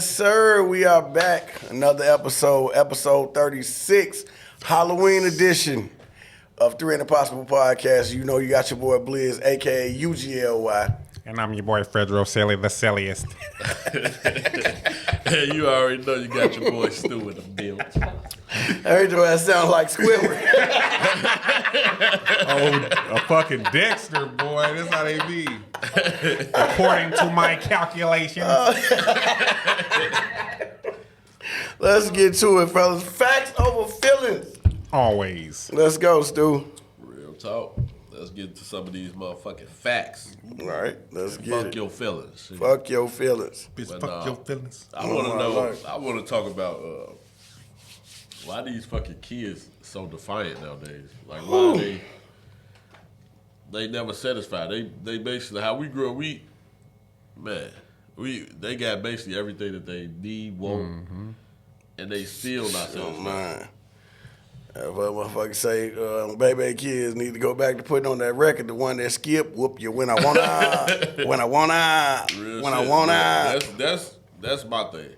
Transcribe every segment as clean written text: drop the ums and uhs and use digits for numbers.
sir. We are back. Another episode 36, Halloween edition of Three and Impossible Podcast. You know you got your boy Blizz, a.k.a. UGLY. And I'm your boy Fredro Silly, the silliest. Hey, you already know you got your boy Stu in the building. I heard your ass sound like Squidward. Oh, a fucking Dexter, boy. That's how they be. According to my calculations. Let's get to it, fellas. Facts over feelings. Always. Let's go, Stu. Real talk. Let's get to some of these motherfucking facts. All right, let's get Fuck it. your feelings. Fuck your feelings. Bitch, But, fuck your feelings. I want to know. Lord. I want to talk about why these fucking kids so defiant nowadays. Like why they never satisfied. They basically how we grew up. They got basically everything that they need, want, and they still not Don't satisfied. mind. If a motherfucker say, baby kids need to go back to putting on that record, the one that skip, whoop you when I wanna, when I wanna, Real when shit, I wanna. man. That's my thing.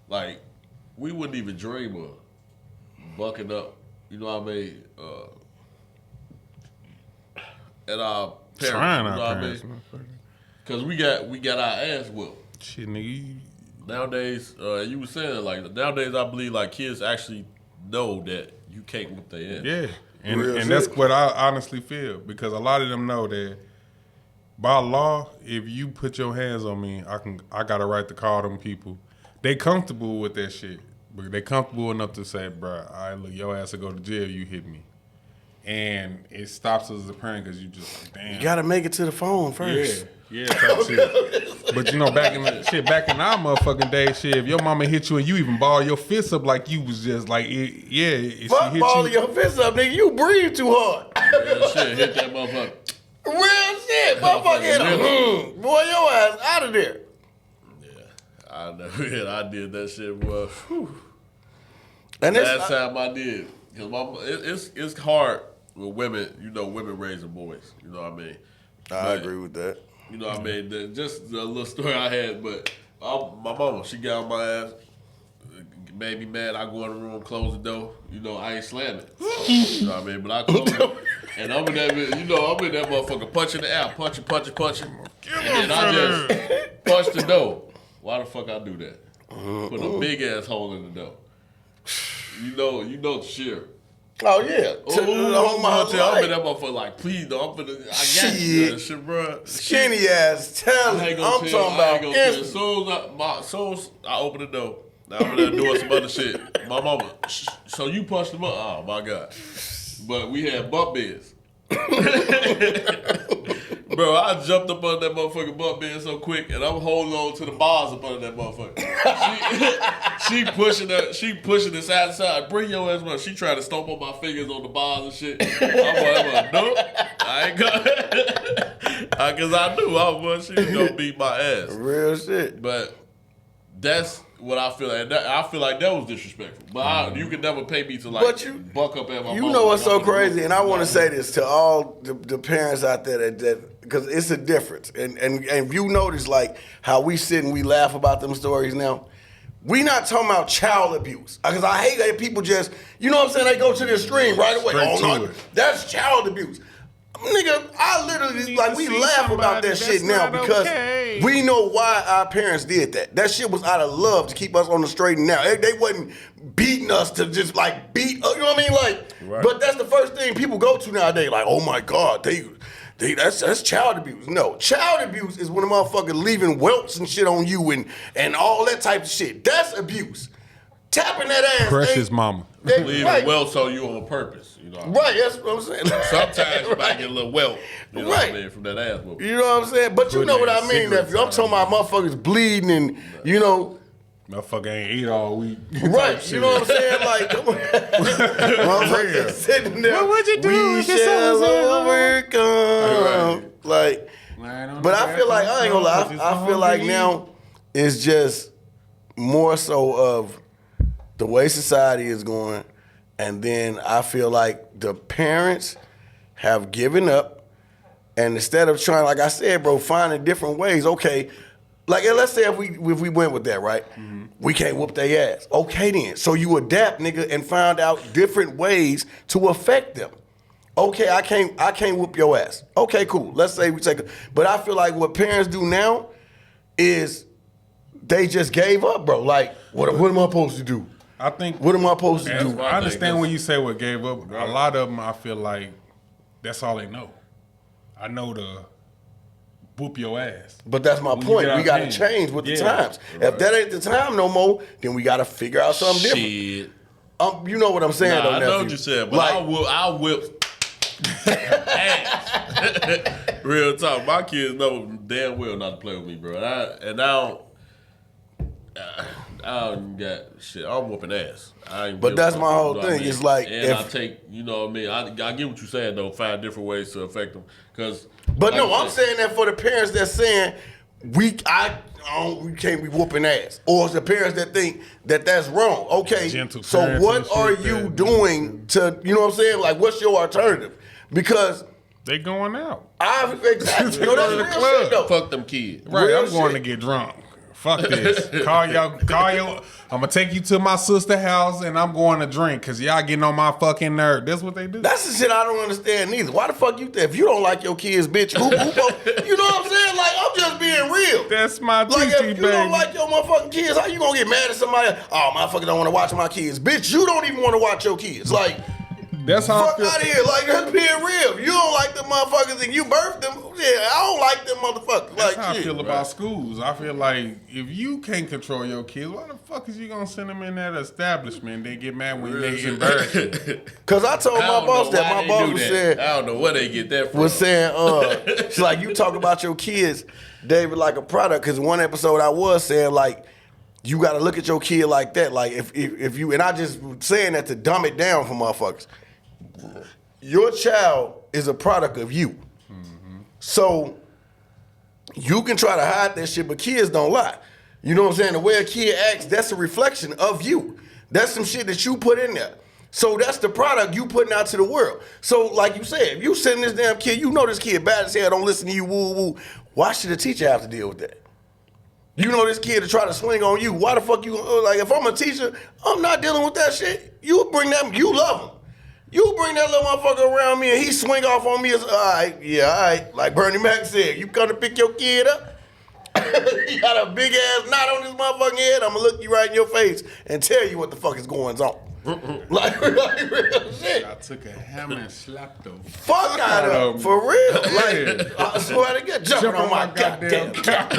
Like we wouldn't even dream of bucking up. You know what I mean? At our parents. Trying you know our what parents. I mean? Because we got our ass whooped. Shit, nigga. Nowadays, you were saying like nowadays I believe like kids actually know that you can't whoop their ass. Yeah. And Real that's shit. what I honestly feel. Because a lot of them know that by law, if you put your hands on me, I got a right to call them people. They comfortable with that shit. But they comfortable enough to say, bruh, all right, look, your ass will go to jail, you hit me. And it stops us as a parent because you just like, damn. You gotta make it to the phone first. Yeah, type shit. But you know, back in our motherfucking day, shit, if your mama hit you and you even ball your fist up like you was just like, if Fuck she hit balling you, your fist up, nigga. You breathe too hard. Real shit, hit that motherfucker. Real shit. Motherfucker hit him. Boy, your ass out of there. I know. I did that shit, boy. And Last time I did, because it's hard with women. You know, women raising boys. You know what I mean? I agree with that. You know what I mean? Just the little story I had, but my mama, she got on my ass, made me mad. I go in the room, close the door. You know, I ain't slamming. You know what I mean? But I close it. And I'm in that motherfucker punching the air, punching. And then I just punch the door. Why the fuck I do that? Put a big ass hole in the door. You know the shit. Oh, yeah. I'm in that motherfucker like, please, though. I got you. That shit, bro. Skinny ass talent. I'm talking about As soon as I open the door, now I'm in there doing some other shit. My mama, so you punched him up? Oh, my God. But we had bump beds. Bro, I jumped up on that motherfucking bump bed so quick, and I'm holding on to the bars up under that motherfucker. She pushing it side to side. Bring your ass up. She trying to stomp on my fingers on the bars and shit. I'm like, nope. I ain't gonna. Because I knew she was gonna beat my ass. Real shit. But that's what I feel like. I feel like that was disrespectful. But you could never pay me to buck up at my You mama. know what's so crazy, and I want to say this to all the parents out there that because it's a difference, and if you notice like how we sit and we laugh about them stories now, we not talking about child abuse because I hate that people just you know what I'm saying they go to the extreme right away. Straight Oh to no, it. that's child abuse. Nigga, I literally like we see laugh about somebody that shit that's now not because okay. we know why our parents did that. That shit was out of love to keep us on the straight and narrow. They wasn't beating us to just like beat. You know what I mean? Like, Right. But that's the first thing people go to nowadays. Like, oh my God, that's child abuse. No, child abuse is when a motherfucker leaving welts and shit on you and all that type of shit. That's abuse. Tapping that ass. Precious mama. Leaving right. welts on you on purpose. You know. Right, that's what I'm saying. Sometimes you might get a little welt. You know what Right. I mean? From that ass whooping. You know what I'm saying? But you know what I Putting mean, cigarettes nephew. I'm talking about motherfuckers bleeding and, you know, Motherfucker ain't eat all week. right. You know what I'm saying? Like, come on. Motherfuckers sitting there. What would you do We if your shall son's at home? overcome. Like, but I feel like, I ain't gonna lie, I feel like now it's just more so of the way society is going. And then I feel like the parents have given up. And instead of trying, like I said, bro, finding different ways, okay, Like, and let's say if we went with that, right? We can't whoop their ass. Okay, then. So you adapt, nigga, and find out different ways to affect them. Okay, I can't whoop your ass. Okay, cool. Let's say we take but I feel like what parents do now is they just gave up, bro. Like, what am I supposed to do? I think. What am I supposed to do? I understand when you say what gave up. A lot of them, I feel like that's all they know. I know to whoop your ass. But that's my When you point. get We out got to of change with the Yeah. times. If that ain't the time no more, then we got to figure out something different. Shit. You know what I'm saying, Nah, though, I know nephew. what you said, but Like, I'll whip ass. Real talk. My kids know damn well not to play with me, bro. I don't got shit. I'm whooping ass. I ain't But give a that's fuck, my whole you know what thing. I mean? It's like and if- I take, you know what I mean. I get what you're saying though. Find different ways to affect them, because. But like no, you I'm said, saying that for the parents that's saying we can't be whooping ass, or the parents that think that that's wrong. Okay, Gentle so parenting what and are shit you that- doing to, you know what I'm saying? Like, what's your alternative? Because They going out. exactly, no, that's to the real club. shit though. Fuck them kids. Right, Real I'm going shit. to get drunk. Fuck this. Call your. I'm gonna take you to my sister's house and I'm going to drink because y'all getting on my fucking nerve. That's what they do. That's the shit I don't understand neither. Why the fuck you think if you don't like your kids, bitch, you know what I'm saying? Like, I'm just being real. That's my Like, TT, if you don't baby. like your motherfucking kids, how you gonna get mad at somebody? Oh, motherfucker don't want to watch my kids. Bitch, you don't even want to watch your kids. Like, That's how I fuck feel. out of here. Like, that's being real. You don't like them motherfuckers and you birthed them. Yeah, I don't like them motherfuckers. That's Like, how I shit. feel about schools. I feel like if you can't control your kids, why the fuck is you gonna send them in that establishment? They get mad when they embarrass you. Cause I told my boss that. My boss was saying, I don't know where they get that from. was saying, she's like, you talk about your kids, David, like a product. Cause one episode I was saying, like, you got to look at your kid like that. Like, if you, and I just saying that to dumb it down for motherfuckers. Your child is a product of you. So you can try to hide that shit, but kids don't lie. You know what I'm saying? The way a kid acts, that's a reflection of you. That's some shit that you put in there. So that's the product you putting out to the world. So like you said, if you send this damn kid, you know this kid bad as hell, don't listen to you, woo woo. Why should a teacher have to deal with that? You know this kid to try to swing on you. Why the fuck you, like, if I'm a teacher, I'm not dealing with that shit. You bring that, you love him. You bring that little motherfucker around me and he swing off on me as, all right. Like Bernie Mac said, you come to pick your kid up, you got a big ass knot on this motherfucking head, I'm gonna look you right in your face and tell you what the fuck is going on. like real shit. I took a hammer and slapped them. Fuck out of him, for real. Like, I swear to God, jumping on my goddamn couch.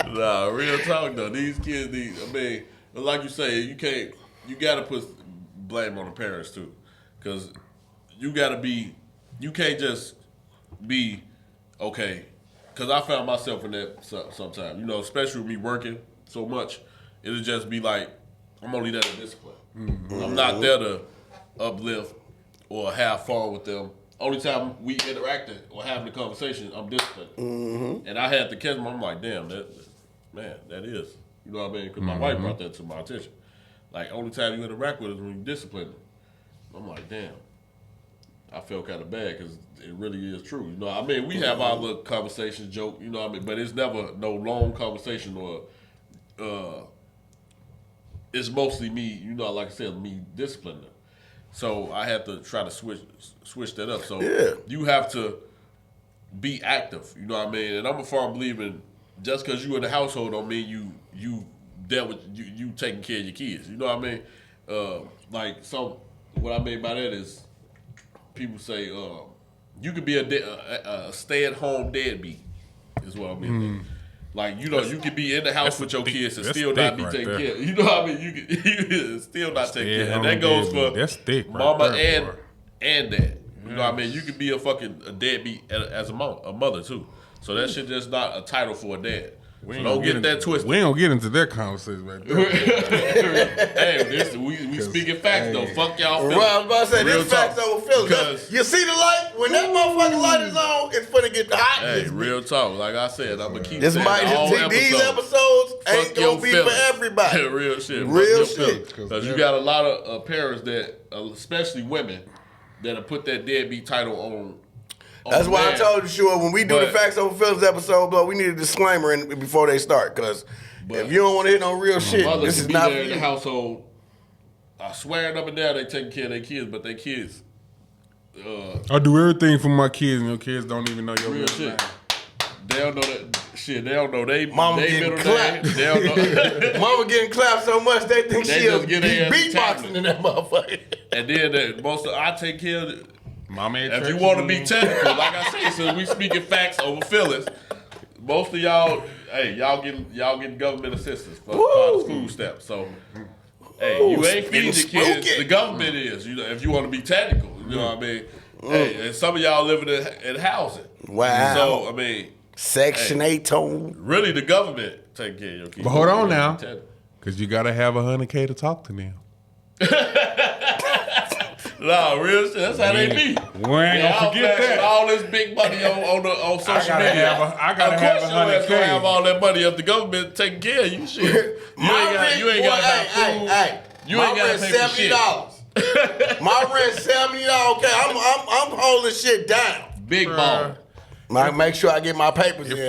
Nah, real talk though. These kids, I mean, like you say, you gotta put blame on the parents too. Cause you can't just be, okay. Cause I found myself in that sometimes, you know, especially with me working so much, it'll just be like, I'm only there to discipline. Mm-hmm. I'm not there to uplift or have fun with them. Only time we interacting or having a conversation, I'm disciplined. Mm-hmm. And I had to catch them, I'm like, damn, that is. You know what I mean? Because my wife brought that to my attention. Like, only time you interact with us when you discipline them. I'm like, damn. I felt kind of bad because it really is true. You know, I mean, we have our little conversations, joke, you know what I mean? But it's never no long conversation or it's mostly me, you know, like I said, me disciplining them. So I had to try to switch that up. So you have to be active, you know what I mean? And I'm a firm believer in just because you in the household don't mean you dealt with you taking care of your kids. You know what I mean? What I mean by that is people say you could be a stay-at-home deadbeat is what I mean. Like, you know, you could be in the house with your kids and still not be taking care. You know what I mean? You could still not take care. And that goes for mama and dad. You know what I mean? You could be a deadbeat as a mother too. So that shit just not a title for a dad. So don't get that twisted. We don't get into that conversation right there. Hey, we speaking facts though. Fuck y'all feelings. Right, I was about to say, Real this facts talk. over feelings. Because- You see the light? When that motherfucking light is on, it's finna get hot. Hey, real talk. Like I said, I'm gonna keep This saying might all just these episodes ain't Fuck your gonna be feelings. for everybody. Real shit. Real shit. Because you got a lot of parents that, especially women, that'll put that deadbeat title on. That's why I man. told you, sure, when we do the But- Facts Over Feelings episode, bro, we need a disclaimer before they start. Because if you don't want to hit on real shit, Mother this can is be not for there in the you. household. I swear up and down they taking care of their kids, but their kids, I do everything for my kids, and your kids don't even know your real middle shit. name. They don't know that shit. They don't know they Mama they getting middle clapped. name. They don't know. Mama getting clapped so much they think They she'll just get be their ass beatboxing tablet. in that motherfucker. And then I take care of it. Mama at If church you want to be again. technical, like I say, since we speaking facts over feelings, most of y'all, y'all getting government assistance for the food stamps. So, hey, you ain't feeding your kids. spooky. The government is. You know, if you want to be technical, you know what I mean. Hey, and some of y'all living in housing. Wow. So I mean, Section 8 tone. really, the government taking care of your kids. But hold on You now. be technical. Because you got to have 100K to talk to them. Nah, real shit. That's how they be. We ain't Yeah, gonna I'm forget flashing that. all this big money on social gotta media. I gotta have Of course, your ass gonna 100K. have all that money if the government taking care of you. Shit, you ain't got enough food. You my ain't got rent to pay for shit. $70. My rent $70. Okay, I'm holding shit down. Big ball. Make sure I get my papers in. If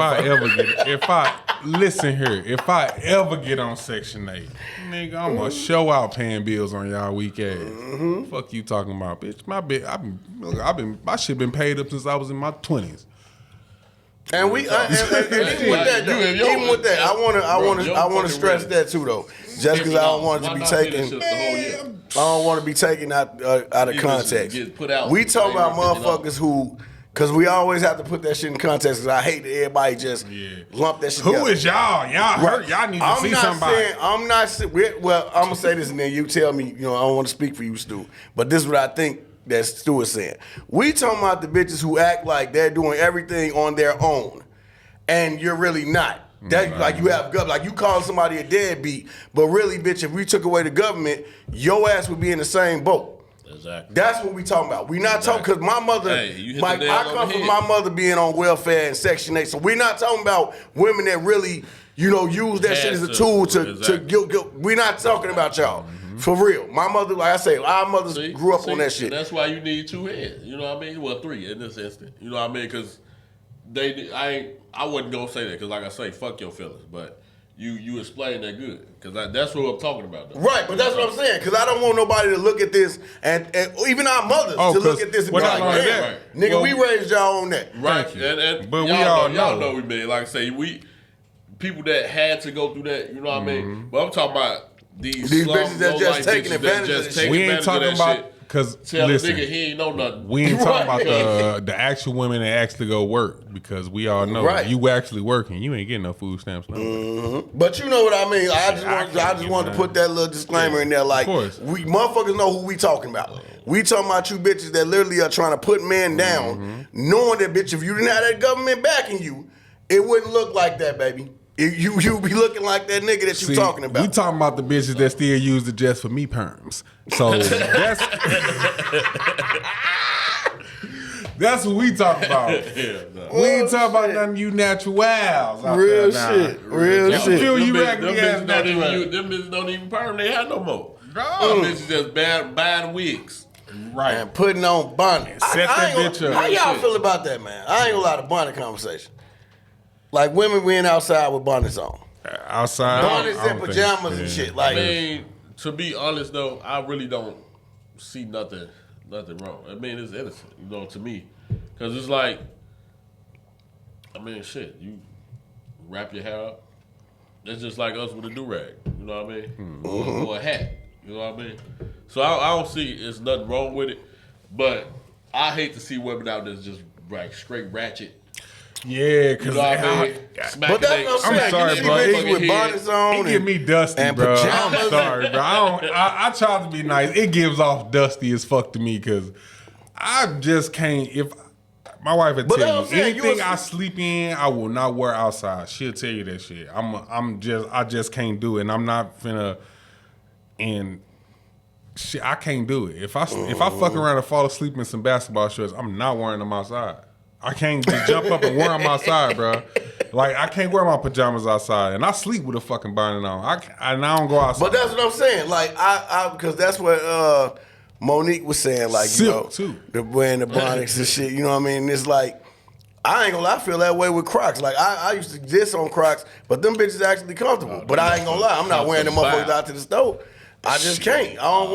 I ever get on Section 8, nigga, I'm gonna show out paying bills on y'all weak ass. Fuck you talking about, bitch. My shit been paid up since I was in my 20s. And we and even with that, though, You and even with that, I want to stress fucking that too, though. Just because I don't want it to be taken, I don't want to be taken out of You context. just get put out. We talk about They ain't gonna motherfuckers who, because we always have to put that shit in context. Because I hate that everybody just lump that shit Who together. is y'all? Y'all hurt. Y'all need to see somebody. I'm gonna say this, and then you tell me. You know, I don't want to speak for you, Stu, but this is what I think that Stu is saying. We talking about the bitches who act like they're doing everything on their own, and you're really not. That like you have like you call somebody a deadbeat, but really, bitch, if we took away the government, your ass would be in the same boat. Exactly. That's what we talking about. We not talking because my mother, Hey, you hit I the nail on come the from head. my mother being on welfare and Section 8. So we're not talking about women that really, use that shit as a Has tool to, to exactly. we're not talking about y'all. For real. My mother, like I say, our mothers See? grew up See? on that shit. And that's why you need two heads. You know what I mean? Well, three in this instant. You know what I mean? Because I wasn't gonna say that because, like I say, fuck your feelings. But you explain that good because that's what I'm talking about. Though. Right, but that's what I'm saying. Because I don't want nobody to look at this and even our mothers to look 'cause at this and be what like, I learned damn, that- nigga, well, we raised y'all on that. Right, Thank you. and But we y'all all y'all know. know we mean. Like I say, people that had to go through that. You know what I mean? But I'm talking about these bitches that's just low-life taking bitches advantage that of just the take shit. We ain't advantage talking of that about shit. because Tell listen, the nigga he ain't know nothing. we ain't talking Right. about the actual women that actually go work because we all know Right. you actually working, you ain't getting no food stamps. No. But you know what I mean. I can't just get wanted to mine. put that little disclaimer in there. Like, Of course. we motherfuckers know who we talking about. We talking about you bitches that literally are trying to put men down, knowing that bitch, if you didn't have that government backing you, it wouldn't look like that, baby. You be looking like that nigga that you See, talking about. We talking about the bitches that still use the just for me perms. So that's what we talking about. Yeah, no. We ain't talking about none of you naturals out Real there now. shit. Real Them shit. feel you bitches- raggedy them ass bitches don't even natural. them bitches don't even perm. They have no more. No. Them bitches just buying wigs. Right. And putting on bonnets. Set that ain't bitch gonna- up. How y'all Shit. feel about that, man? I ain't gonna lie to bonnet conversation. Like women being outside with bonnets on. Outside. Bonnets I and don't think- pajamas and yeah. shit. I Like, mean, to be honest though, I really don't see nothing wrong. I mean, it's innocent, to me, because it's like, I mean, shit, you wrap your hair up. It's just like us with a do rag. You know what I mean? Or a hat. You know what I mean? So I don't see it's nothing wrong with it, but I hate to see women out there just like straight ratchet. Yeah, You because know what I mean? but that's what I'm saying. I'm sorry, You see bro. bitches with It- bonnets on. it give me dusty, and bro. pajamas. I'm sorry, bro. I try to be nice. It gives off dusty as fuck to me because I just can't. If my wife would But tell that's you what I'm saying, you anything was- I sleep in, I will not wear outside. She'll tell you that shit. I just can't do it, and I'm not finna. And shit, I can't do it. If I fuck around and fall asleep in some basketball shorts, I'm not wearing them outside. I can't just jump up and wear them outside, bro. Like, I can't wear my pajamas outside, and I sleep with a fucking bonnet on. I don't go outside. But that's what I'm saying. Like, I because that's what Monique was saying, like, Silk, too. the wearing the bonics and shit. You know what I mean? It's like, I ain't gonna lie, I feel that way with Crocs. Like, I used to diss on Crocs, but them bitches actually comfortable. But I ain't gonna lie, I'm not wearing them motherfuckers out to the store. I just can't. I don't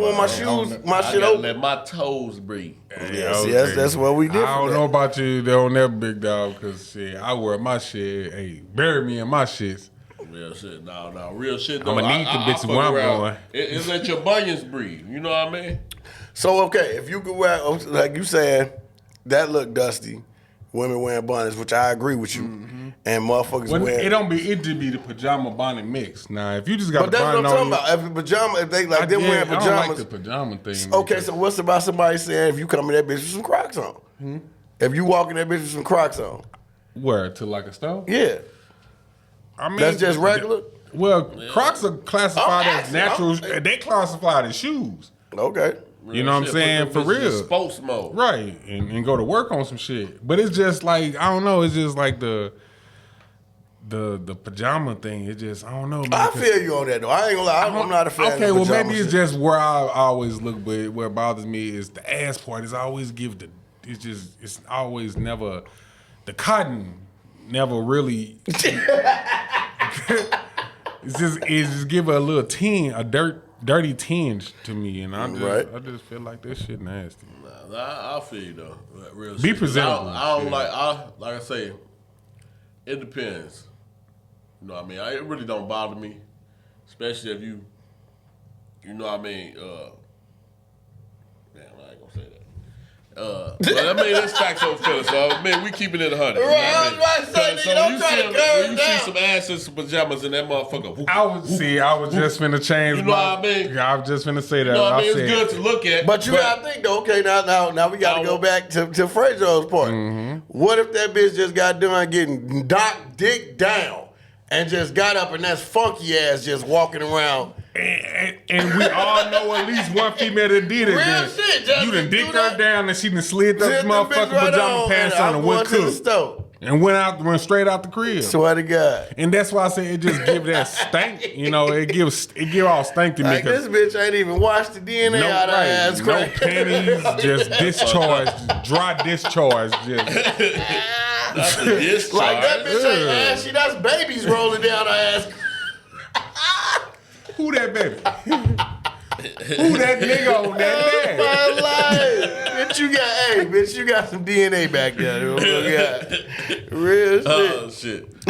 want my shoes, my shit open. Let my toes breathe. Yes, that's what we did. I don't know about you on that big dog, because shit, I wear my shit. Hey, bury me in my shits. Real shit. No, real shit. Though. I'ma need the bitch where I'm going. It's let your bunions breathe. You know what I mean? So, okay, if you could wear, like you saying, that look dusty, women wearing bonnets, which I agree with you, and motherfuckers Well, wearing. it just be the pajama bonnet mix. Now, if you just got But the that's what bonnet I'm talking on, about. If the pajama, if they like them wearing I pajamas. don't like the pajama thing. Okay, so what's about somebody saying if you come in that bitch with some Crocs on? If you walk in that bitch with some Crocs on, where to like a stove? yeah, I mean, that's just regular. Well, Crocs are classified I'm as asking, natural. They classified as shoes. Okay. You know what I'm Shit, saying? put For them bitches in real. Sports mode. Right, and go to work on some shit. But it's just like, I don't know, it's just like the pajama thing. It just, I don't know, man. I feel you on that though. I ain't gonna lie. I'm not a fan. Okay, of well pajama maybe it's shit. just where I always look, but where it bothers me is the ass part is always it's always never, the cotton never really, it just give a little dirty tinge to me, and I just feel like this shit nasty. Nah, I feel you though. Real Be shit. presentable, I don't shit. like I say, it depends. You know what I mean? It really don't bother me, especially if you know what I mean. Damn, I ain't gonna say that. But I mean, it's facts over feelings. So man, we keeping it 100. You know what Right, I was about to say, nigga, don't try to curve when you down. see some ass in some pajamas in that motherfucker. whoop, I was just finna change. You know what I mean? I was just finna say that. you know what I mean? said- It's good to look at. But you gotta think though. Okay, now we gotta go back to Fredo's part. What if that bitch just got done getting dick down and just got up and that's funky ass just walking around? And we all know at least one female that did it. Real then. shit, just You done do dicked that. her down and she done slid those Zip them motherfucking bitch right pajama on, pants and on I'm and went going to the cook. store. And went straight out the crib. Swear to God. And that's why I say it just give that stank. You know, it give all stank to me. Like this 'cause bitch ain't even washed the DNA out of her ass no crack. panties, just discharge, dry discharge. Just That's a discharge. Like that bitch ain't ashy. That's babies rolling down her ass. who that baby? Who that nigga on that bed? My life. Bitch, you got some DNA back there. Real shit. Oh shit.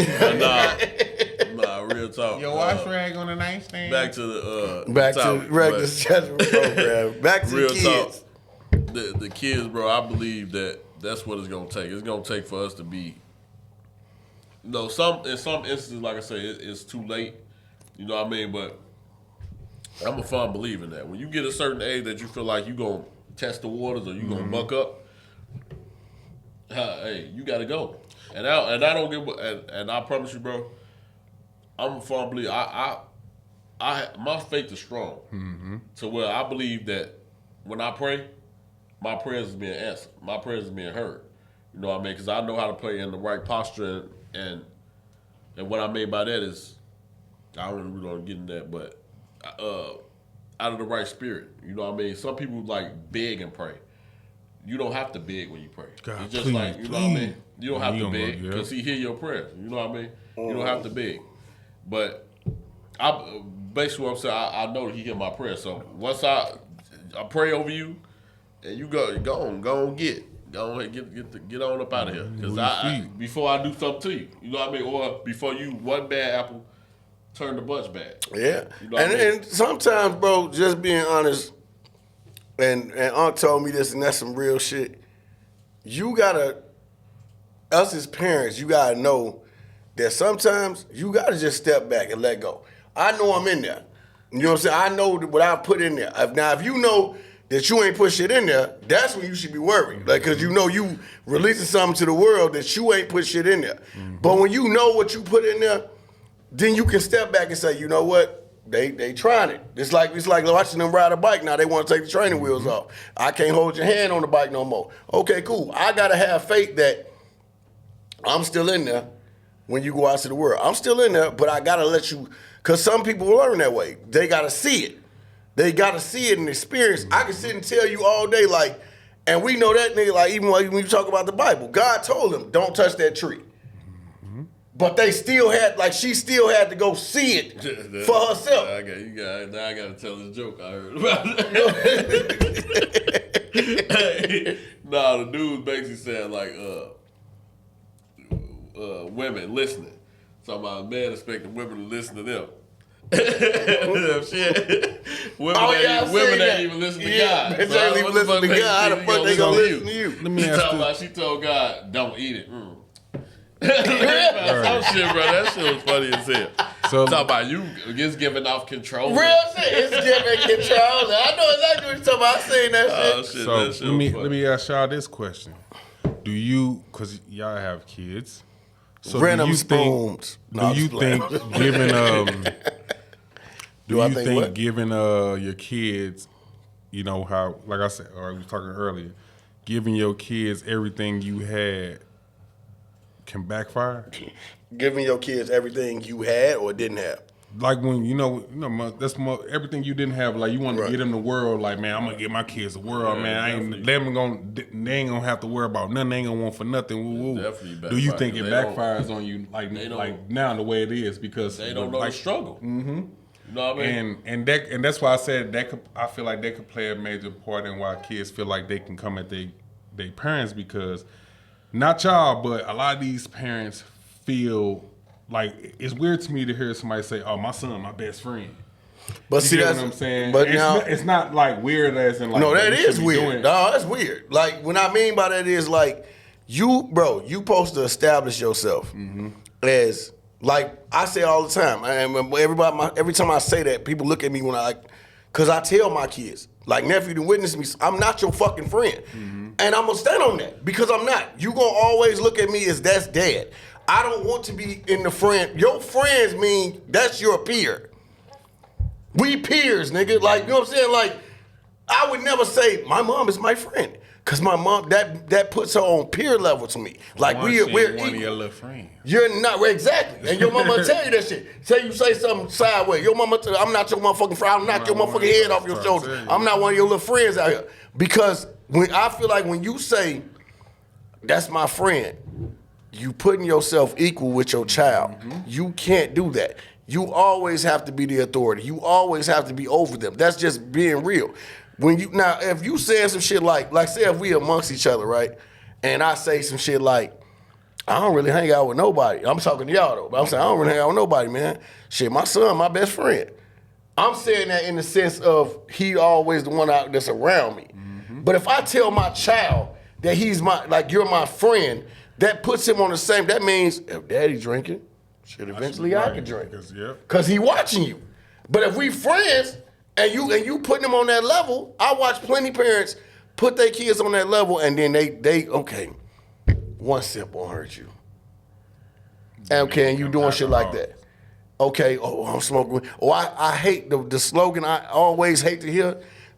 Nah, real talk. Your wash rag on the nightstand. Back to the Back topic, to regular but schedule program. Back to real the kids. talk. The kids, bro. I believe that's what it's gonna take. It's gonna take for us to be. In some instances, like I say, it's too late. You know what I mean? But I'm a firm believer in that. When you get a certain age that you feel like you gonna test the waters or you gonna buck up, hey, you gotta go. And I don't give. And I promise you, bro, I'm a firm believer. My faith is strong to where I believe that when I pray, my prayers is being answered. My prayers is being heard. You know what I mean? Because I know how to pray in the right posture, and what I mean by that is, I don't really want to get in that, but out of the right spirit. You know what I mean? Some people like beg and pray. You don't have to beg when you pray. God, it's just please, like, you know what I mean? You don't have You to don't beg want- yeah. because he hear your prayers. You know what I mean? You don't have to beg. But basically what I'm saying, I know that he hear my prayer. So once I pray over you, and you go on, get on up out of here. Because before I do something to you, you know what I mean? Or before you, one bad apple, turn the bunch bad. Yeah. You know what I mean? And sometimes, bro, just being honest, and Unc told me this, and that's some real shit. You gotta, us as parents, you gotta know that sometimes you gotta just step back and let go. I know I'm in there. You know what I'm saying? I know what I put in there. If you know that you ain't put shit in there, that's when you should be worried. Like, cause you know you releasing something to the world that you ain't put shit in there. But when you know what you put in there, then you can step back and say, you know what? They trying it. It's like watching them ride a bike now. They want to take the training wheels off. I can't hold your hand on the bike no more. Okay, cool. I gotta have faith that I'm still in there when you go out to the world. I'm still in there, but I gotta let you, cause some people learn that way. They gotta see it. They got to see it and experience. I can sit and tell you all day, like, and we know that nigga, like, even when you talk about the Bible, God told him, don't touch that tree. But they still had, like, she still had to go see it for herself. Now I got to tell this joke I heard about it. Nah, the dude basically said, like, women listening. Talking about men expecting women to listen to them. Shit. Women ain't even listen to God. They ain't even listen to God. How the fuck they gonna listen to you? Let me ask you. She told God, don't eat it. That shit, bro. That shit was funny as hell. So Talking about you just giving off control. Real shit. It's giving control. I know exactly what you're talking about. I seen that shit. Shit, So that shit was funny. let me ask y'all this question: do you, because y'all have kids, so Rent do 'em you spoons. think? No, Do you I'm just playing. think giving Do I think what? giving your kids, you know how, like I said, or we were talking earlier, giving your kids everything you had can backfire? Giving your kids everything you had or didn't have. Like when that's more, everything you didn't have. Like you want to Right. get them the world. Like, man, I'm gonna get my kids the world, man. I ain't they ain't gonna have to worry about nothing. They ain't gonna want for nothing. Woo, woo. Definitely Do you backfire, think it 'cause they don't- backfires on you like now the way it is because They don't know like, the struggle. Mm-hmm. You know what I mean? and that's why I said that I feel like they could play a major part in why kids feel like they can come at their parents, because not y'all, but a lot of these parents feel like, it's weird to me to hear somebody say, "Oh, my son, my best friend." But You see, get that's what I'm saying? But it's now, it's not like weird as in like, no, that you is should be weird. doing- No, that's weird. Like, what I mean by that is, like, you supposed to establish yourself as, like I say all the time, and every time I say that, people look at me because I tell my kids, like, nephew, to witness me, I'm not your fucking friend. And I'm going to stand on that, because I'm not. You going to always look at me as that's dad. I don't want to be in the friend. Your friends mean that's your peer. We peers, nigga. Like, you know what I'm saying? Like, I would never say my mom is my friend, because my mom, that puts her on peer level to me. Like, Once we're she one of equal. your little friends. You're not, exactly. And your mama will tell you that shit. Say you say something sideways. Your mama tell you, I'm not your motherfucking friend. I'll knock your motherfucking head off your shoulder. I'm not one of your little friends out here. Because I feel like when you say, that's my friend, you putting yourself equal with your child. You can't do that. You always have to be the authority. You always have to be over them. That's just being real. Now, if you saying some shit like say if we amongst each other, right? And I say some shit like, I don't really hang out with nobody. I'm talking to y'all though, but I'm saying I don't really hang out with nobody, man. Shit, my son, my best friend. I'm saying that in the sense of he always the one out that's around me. But if I tell my child that you're my friend, that puts him on the same, that means if daddy drinking, shit, eventually I can drink. Because he watching you. But if we friends and you putting them on that level, I watch plenty parents put their kids on that level, and then they okay, one sip won't hurt you. Okay, and you doing shit like that. Okay, I'm smoking. I hate the slogan I always hate to hear.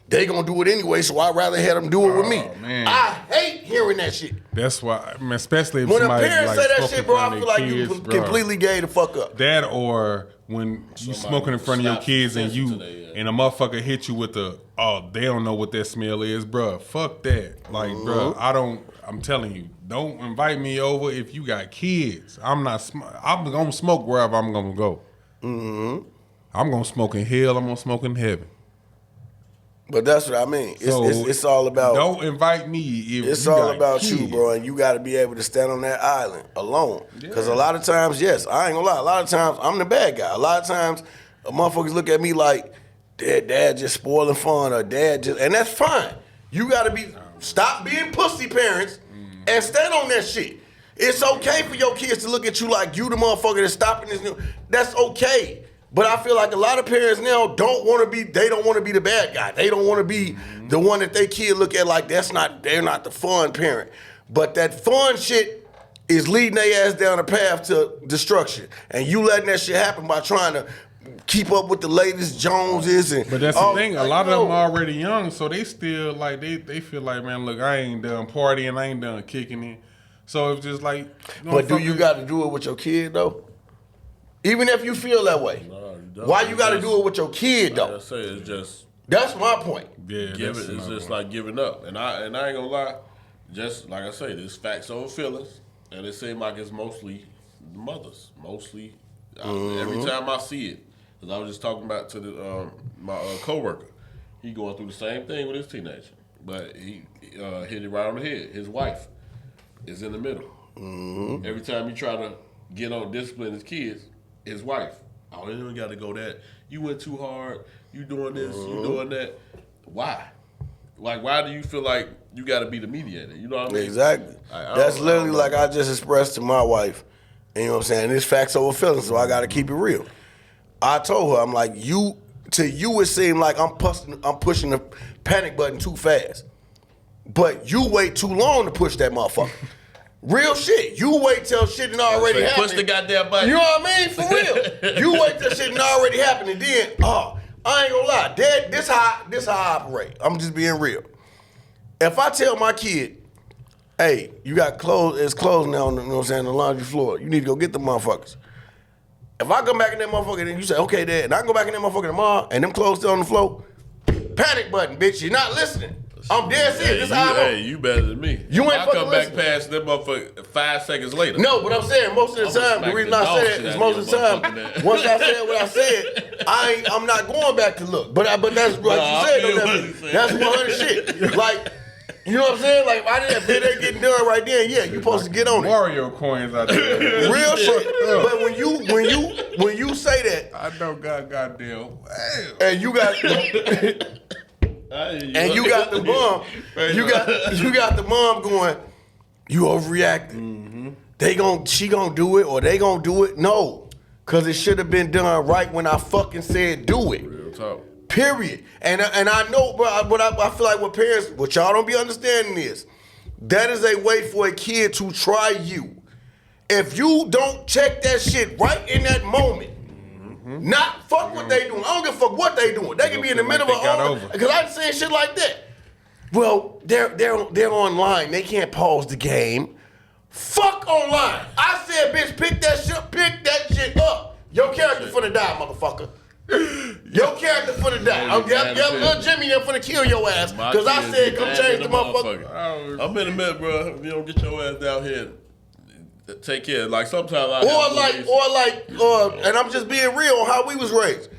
They gonna do it anyway, so I'd rather have them do it with me. Man. I hate hearing that shit. That's why, I mean, especially if When a somebody parent like say that smoking shit, bro, in I front feel of like their you kids, bro. completely gay the fuck up. That, or when you smoking in front of your Stop kids and listening you to that, yeah. and a motherfucker hit you with they don't know what that smell is, bro. Fuck that. Like, bro, I'm telling you, don't invite me over if you got kids. I'm gonna smoke wherever I'm gonna go. I'm gonna smoke in hell, I'm gonna smoke in heaven. But that's what I mean. So It's all about. Don't invite me if It's you all got about kids. you, bro, and you got to be able to stand on that island alone. Because a lot of times, yes, I ain't gonna lie. A lot of times, I'm the bad guy. A lot of times, motherfuckers look at me like, dad just spoiling fun, or dad just, and that's fine. You got to stop being pussy parents and stand on that shit. It's okay for your kids to look at you like you the motherfucker that's stopping this. That's okay. But I feel like a lot of parents now don't want to be the bad guy. They don't want to be the one that they kid look at like they're not the fun parent. But that fun shit is leading their ass down a path to destruction. And you letting that shit happen by trying to keep up with the latest Joneses and But that's the thing. A lot of them are are already young, so they still like they feel like, man, look, I ain't done partying, I ain't done kicking it. So it's just like. But do you got to do it with your kid though? Even if you feel that way, why you got to do it with your kid though? Like I say, it's just That's my point. Yeah, It's just like giving up. And I ain't gonna lie, just like I say, this facts over feelings, and it seems like it's mostly the mothers. Mostly, every time I see it, because I was just talking about to the my coworker, he going through the same thing with his teenager, but he hit it right on the head. His wife is in the middle. Every time he try to get on discipline his kids, his wife. Oh, you ain't got to go that. You went too hard. You doing this. You doing that. Why? Like, why do you feel like you got to be the mediator? You know what I mean? Exactly. That's literally like I just expressed to my wife. You know what I'm saying? It's facts over feelings, so I got to keep it real. I told her, I'm like, to you it seemed like I'm pushing the panic button too fast. But you wait too long to push that motherfucker. Real shit. You wait till shit done already happened. Push the goddamn button. You know what I mean? For real. You wait till shit done already happened, and then, I ain't gonna lie. This how I operate. I'm just being real. If I tell my kid, hey, you got clothes, it's clothes now on the, you know what I'm saying, the laundry floor. You need to go get them motherfuckers. If I come back in that motherfucker and you say, okay, Dad, and I go back in that motherfucker tomorrow and them clothes still on the floor, panic button, bitch. You're not listening. I'm dead serious. This how I know. Hey, you better than me. You ain't I fucking come back listening. past that motherfucker 5 seconds later. No, but I'm saying most of the I'm time, gonna the reason smack I the say dog that shit is out most of of the your time, motherfucking ass. once I said what I said, I'm not going back to look. But that's like Nah, you said, I feel though, what you're saying. that's 100 shit. Like, you know what I'm saying? Like, if I didn't, if it ain't getting done right then, yeah, you supposed to get on it. Mario coins out there. Real shit. But when you say that, I know goddamn. and you got and you got the mom, you got the mom going, you overreacting. She gonna do it or they gonna do it. No, cause it should have been done right when I fucking said do it. Real talk. Period. And I know, but what I feel like what parents, what y'all don't be understanding is, that is a way for a kid to try you. If you don't check that shit right in that moment, not fuck what they doing. I don't give a fuck what they doing. They can be in the middle of they got a over. because I saying shit like that. Well, they're online. They can't pause the game. Fuck online. I said, bitch, pick that shit up. Your character finna die, motherfucker. Your character finna die. Little Jimmy there finna kill your ass. Cause I said come change the motherfucker. I'm in the middle, bro. If you don't get your ass down here, take care. Like sometimes and I'm just being real on how we was raised.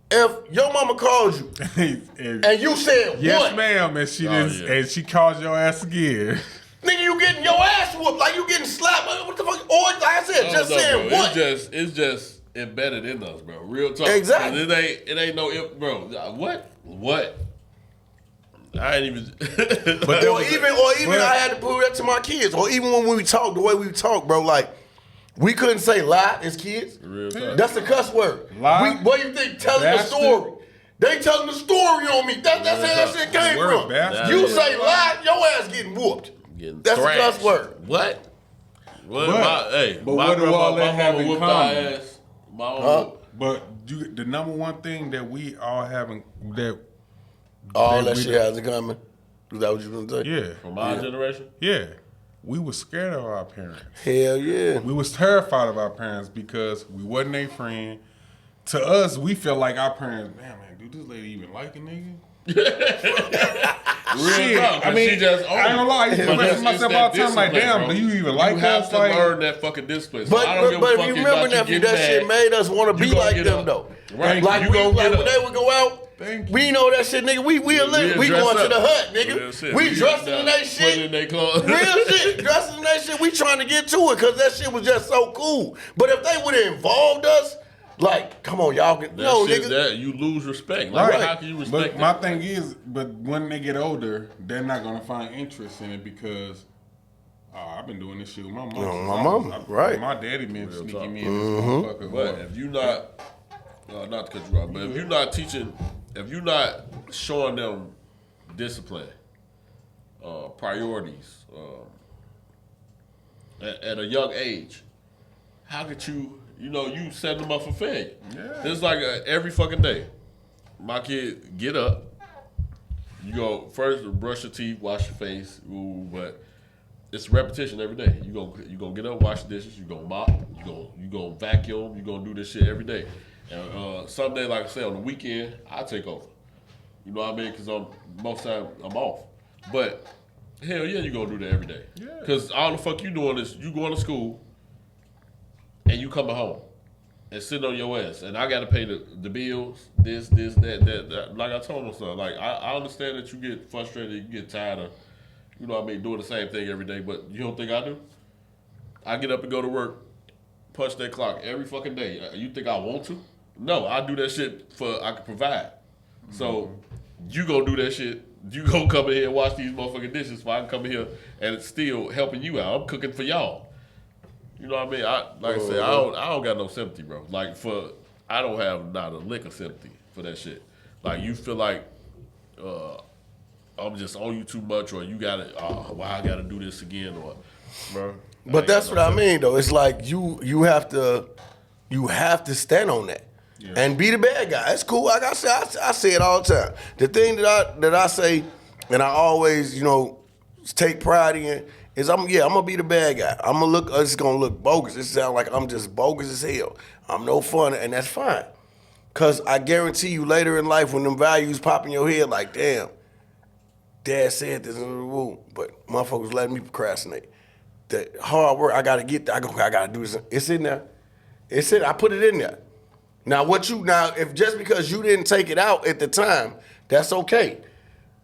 If your mama calls you and you said yes, what? ma'am, and she yeah. and she calls your ass again. Nigga, you getting your ass whooped like you getting slapped. What the fuck? Or like I said, just saying bro. what? It's just embedded in us, bro. Real talk. Exactly. It ain't no if, bro. What? I ain't even. Or even I had to prove that to my kids. Or even when we talk, the way we talk, bro, like we couldn't say lie as kids. Real talk. That's a cuss word. Lie? What do you think? Telling the Bastard? story. They telling the story on me. That's where that shit came Word, from. bastard. You say lie, your ass getting whooped. Getting That's thrashed. a cuss word. What? But My what do grandma, all that my have mama in whooped common? our ass. My own. But the number one thing that we all have that All They- that we- shit has in common. Is that what you gonna say? yeah, From our generation. yeah, we was scared of our parents. Hell yeah. We was terrified of our parents because we wasn't their friend. To us, we felt like our parents, man, do this lady even like a nigga? Real talk, I mean, she just I ain't gonna lie, I used to But question it's myself that all the time, like, discipline, damn, bro. do you even like You have us? to Like, learn that fucking discipline. So I don't But give a if fuck you remember, about nephew, you that getting shit mad. made us want to be gonna like get them up. though. Right. Like You gonna get when up. they would go out. Thank you. We know that shit, nigga. We dress going to up. the hut, Real nigga. shit. We dressing get in down, that put shit. in their clothes. Real shit, dressing in that shit. We trying to get to it because that shit was just so cool. But if they would have involved us, like, come on, y'all, no, That shit, nigga. that you lose respect. Like, Right. how can you respect But my that? thing is, but when they get older, they're not gonna find interest in it because I've been doing this shit with my mom. my mama, right. My daddy been sneaking talk. me in this motherfucker. But if you not, not to cut you off, but if you're not teaching, if you're not showing them discipline, priorities, at a young age, how could you set them up for failure? Yeah. It's like every fucking day. My kid get up, you go first brush your teeth, wash your face, but it's repetition every day. You gonna get up, wash the dishes, you gonna mop, you gonna vacuum, you gonna do this shit every day. And some day, like I said, on the weekend, I take over. You know what I mean? Because most time I'm off. But hell yeah, you gonna do that every day. Yeah. Because all the fuck you doing is you going to school and you coming home and sitting on your ass. And I got to pay the bills, this, that. Like I told him, son, like I understand that you get frustrated, you get tired of, you know what I mean, doing the same thing every day. But you don't think I do? I get up and go to work, punch that clock every fucking day. You think I want to? No, I do that shit for I can provide. So you gonna do that shit. You gonna come in here and wash these motherfucking dishes so I can come in here and it's still helping you out. I'm cooking for y'all. You know what I mean? Like I said, I don't got no sympathy, bro. Like I don't have not a lick of sympathy for that shit. Like you feel like I'm just on you too much, or you gotta why I gotta do this again, or bro. But that's what I mean, though. It's like you have to stand on that and be the bad guy. It's cool. Like I say it all the time. The thing that I say, and I always take pride in, is I'm gonna be the bad guy. It's gonna look bogus. It sounds like I'm just bogus as hell. I'm no fun, and that's fine. Cause I guarantee you later in life when them values pop in your head, like damn, Dad said this in the room, but motherfuckers letting me procrastinate. The hard work, I gotta get there. I gotta do this. It's in there. I put it in there. Now if just because you didn't take it out at the time, that's okay.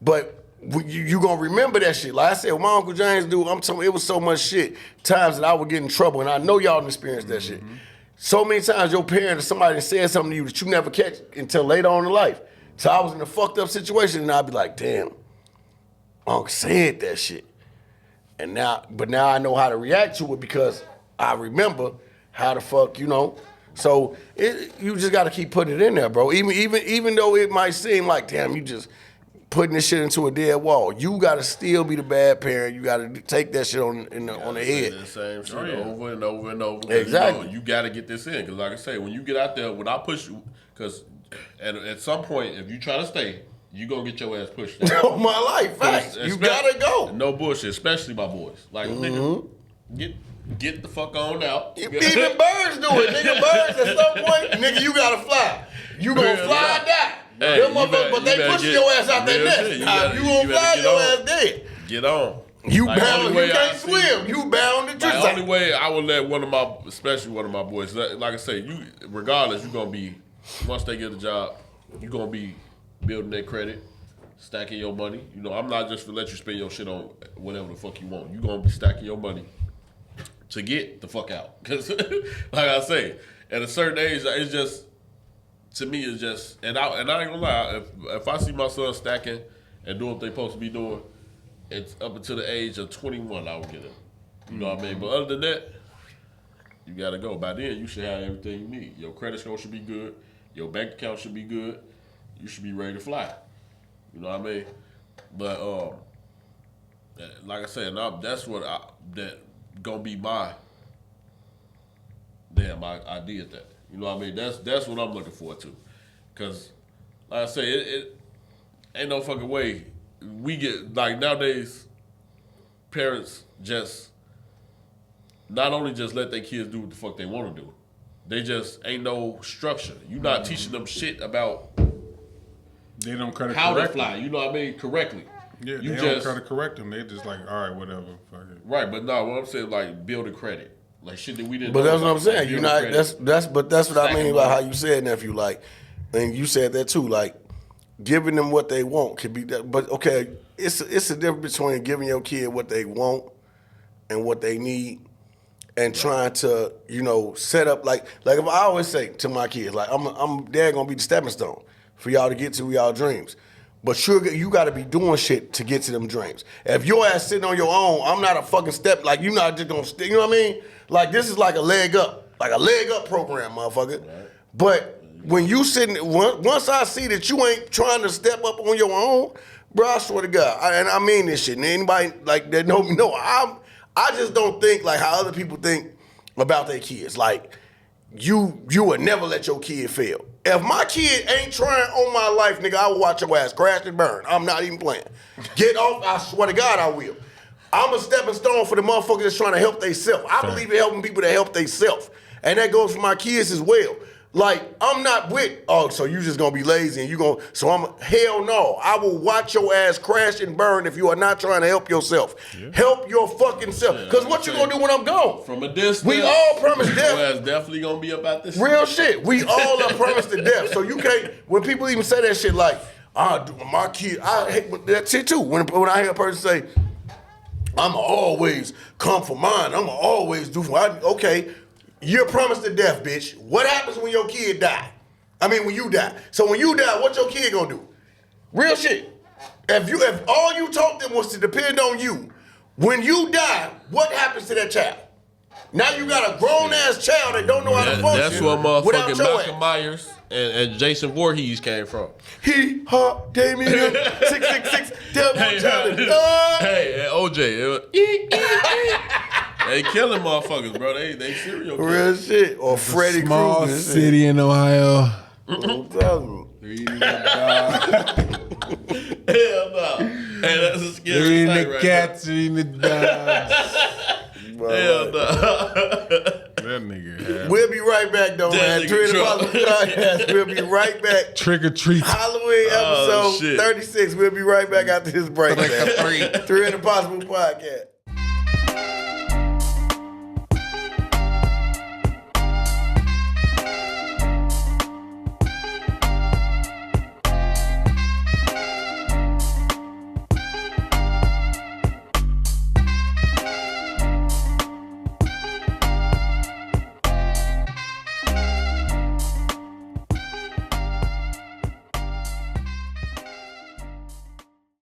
But you gonna remember that shit. Like I said, my Uncle James dude, I'm telling you, it was so much shit. Times that I would get in trouble, and I know y'all done experienced that shit. So many times your parent or somebody said something to you that you never catch until later on in life. So I was in a fucked up situation, and I'd be like, damn, Uncle said that shit. But now I know how to react to it because I remember how the fuck, So you just got to keep putting it in there, bro. Even though it might seem like, damn, you just putting this shit into a dead wall. You got to still be the bad parent. You got to take that shit on the head. The same shit over and over and over. Exactly. You got to get this in because, like I say, when you get out there, when I push you, because at some point, if you try to stay, you gonna get your ass pushed. On my life, facts. You gotta go. No bullshit, especially my boys. Like nigga, get the fuck on out. Even birds do it, nigga. Birds at some point, nigga, you gotta fly. You gonna fly or die. Hey, Them motherfuckers, but they push your ass out their nest. You gonna fly your ass dead. Get on. You bound. You can't swim. You bound to the only way I would let especially one of my boys, like I say, regardless, you gonna be once they get a job, you gonna be building their credit, stacking your money. I'm not just to let you spend your shit on whatever the fuck you want. You gonna be stacking your money to get the fuck out. Cause like I say, at a certain age, it's just, to me, it's just, and I ain't gonna lie, if I see my son stacking and doing what they supposed to be doing, it's up until the age of 21 I would get it. You know what I mean? But other than that, you gotta go. By then, you should have everything you need. Your credit score should be good. Your bank account should be good. You should be ready to fly. You know what I mean? But like I said, that's that gonna be my idea. That you know what I mean? That's what I'm looking forward to. Cause like I say, it ain't no fucking way we get like nowadays. Parents just not only just let their kids do what the fuck they want to do. They just ain't no structure. You not teaching them shit about. They don't cut it how correctly. to fly, you know what I mean, correctly. Yeah, you they don't try to correct them. They just like, all right, whatever. Fuck it. Right, but no, what I'm saying, like, build a credit. Like, shit that we didn't But know that's what about. I'm saying. Like, You're build a not. credit. That's what I mean Stacking about money. how you said, nephew. Like, and you said that too. Like, giving them what they want could be that. But okay, it's a difference between giving your kid what they want and what they need, and trying to set up like if I always say to my kids, like I'm dad gonna be the stepping stone for y'all to get to y'all dreams. But you got to be doing shit to get to them dreams. If your ass sitting on your own, I'm not a fucking step. Like, you not just gonna stick. You know what I mean? Like, this is like a leg up program, motherfucker. Right. But when you sitting, once I see that you ain't trying to step up on your own, bro, I swear to God, and I mean this shit. And anybody like that know me, I just don't think like how other people think about their kids. Like, you would never let your kid fail. If my kid ain't trying on my life, nigga, I will watch your ass crash and burn. I'm not even playing. Get off, I swear to God I will. I'm a stepping stone for the motherfuckers that's trying to help theyself. I believe in helping people that help theyself. And that goes for my kids as well. Like, I'm not with, oh, so you just gonna be lazy and hell no. I will watch your ass crash and burn if you are not trying to help yourself. Yeah. Help your fucking self. Because what you gonna do when I'm gone? From a distance. We all promised death. Your ass definitely gonna be about this. Real shit. We all are promised to death. So you can't, when people even say that shit like, my kid, I hate that shit too. When I hear a person say, I'ma always come for mine, I'ma always do for mine. Okay. You're promised to death, bitch. What happens when your kid die? I mean, when you die. So when you die, what your kid gonna do? Real shit. If all you taught them was to depend on you, when you die, what happens to that child? Now you got a grown ass child that don't know how to function. That's where motherfucking Malcolm Myers and Jason Voorhees came from. He, her, Damien, 666, devil child. Hey, OJ. They killing motherfuckers, bro. They serial killers. Real shit. Or Freddy Krueger. Small city in Ohio. I'm telling you. Hell no. Hey, that's a scary thing right cats eating the dogs. Hell no. That nigga. We'll be right back, though, man. 3 in the Possible Podcast. We'll be right back. Trick or treat. Halloween episode 36. We'll be right back after this break. 3 in the Possible Podcast.